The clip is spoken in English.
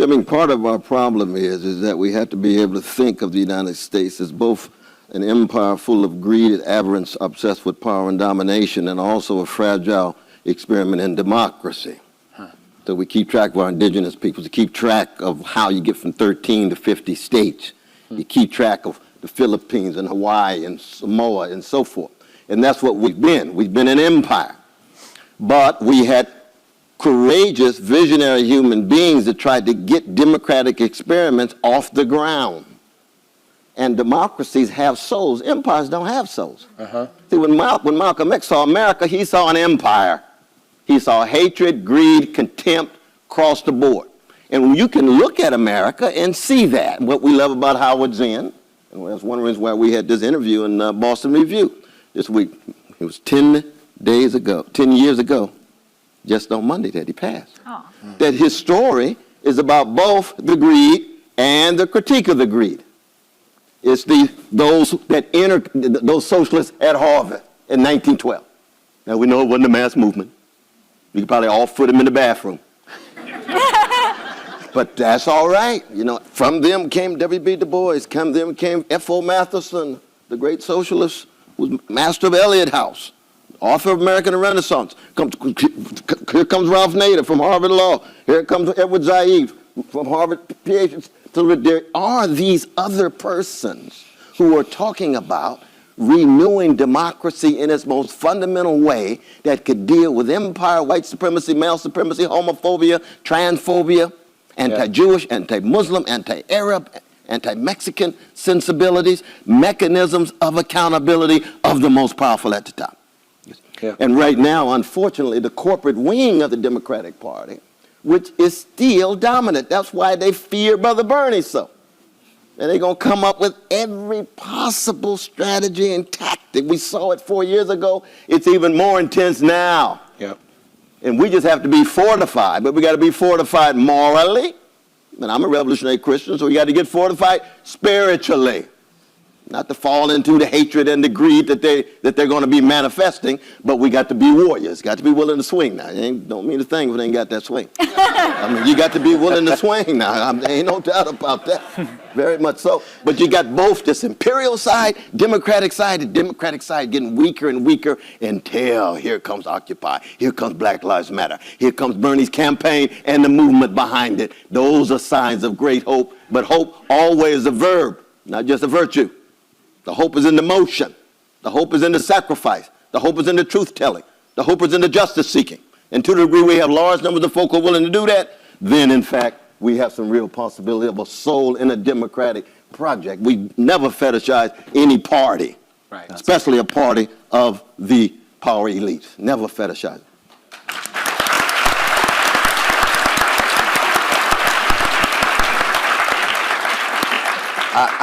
I mean, part of our problem is that we have to be able to think of the United States as both an empire full of greed and avarice, obsessed with power and domination, and also a fragile experiment in democracy. So we keep track of our indigenous peoples, to keep track of how you get from 13 to 50 states. You keep track of the Philippines and Hawaii and Samoa and so forth. And that's what we've been. We've been an empire. But we had courageous, visionary human beings that tried to get democratic experiments off the ground. And democracies have souls. Empires don't have souls. See, when Malcolm X saw America, he saw an empire. He saw hatred, greed, contempt across the board. And you can look at America and see that. What we love about Howard Zinn, and that's one reason why we had this interview in Boston Review this week. It was 10 years ago, just on Monday that he passed. That his story is about both the greed and the critique of the greed. It's those socialists at Harvard in 1912. Now we know it wasn't a mass movement. You could probably all foot them in the bathroom. But that's all right. You know, from them came W.B. Du Bois, from them came F.O. Matheson, the great socialist, who was master of Eliot House, author of American Renaissance. Here comes Ralph Nader from Harvard Law. Here comes Edward Said from Harvard PhD. So there are these other persons who are talking about renewing democracy in its most fundamental way that could deal with empire, white supremacy, male supremacy, homophobia, transphobia, anti-Jewish, anti-Muslim, anti-Arab, anti-Mexican sensibilities, mechanisms of accountability of the most powerful at the top. And right now, unfortunately, the corporate wing of the Democratic Party, which is still dominant. That's why they fear Brother Bernie so. And they're going to come up with every possible strategy and tactic. We saw it 4 years ago. It's even more intense now. And we just have to be fortified, but we got to be fortified morally. And I'm a revolutionary Christian, so we got to get fortified spiritually. Not to fall into the hatred and the greed that they're going to be manifesting, but we got to be warriors. Got to be willing to swing now. Don't mean a thing if they ain't got that swing. I mean, you got to be willing to swing now. There ain't no doubt about that. Very much so. But you got both this imperial side, democratic side, the democratic side getting weaker and weaker until here comes Occupy. Here comes Black Lives Matter. Here comes Bernie's campaign and the movement behind it. Those are signs of great hope. But hope always a verb, not just a virtue. The hope is in the motion. The hope is in the sacrifice. The hope is in the truth-telling. The hope is in the justice-seeking. And to the degree we have large numbers of folk who are willing to do that, then, in fact, we have some real possibility of a soul in a democratic project. We never fetishize any party, especially a party of the power elites. Never fetishize it.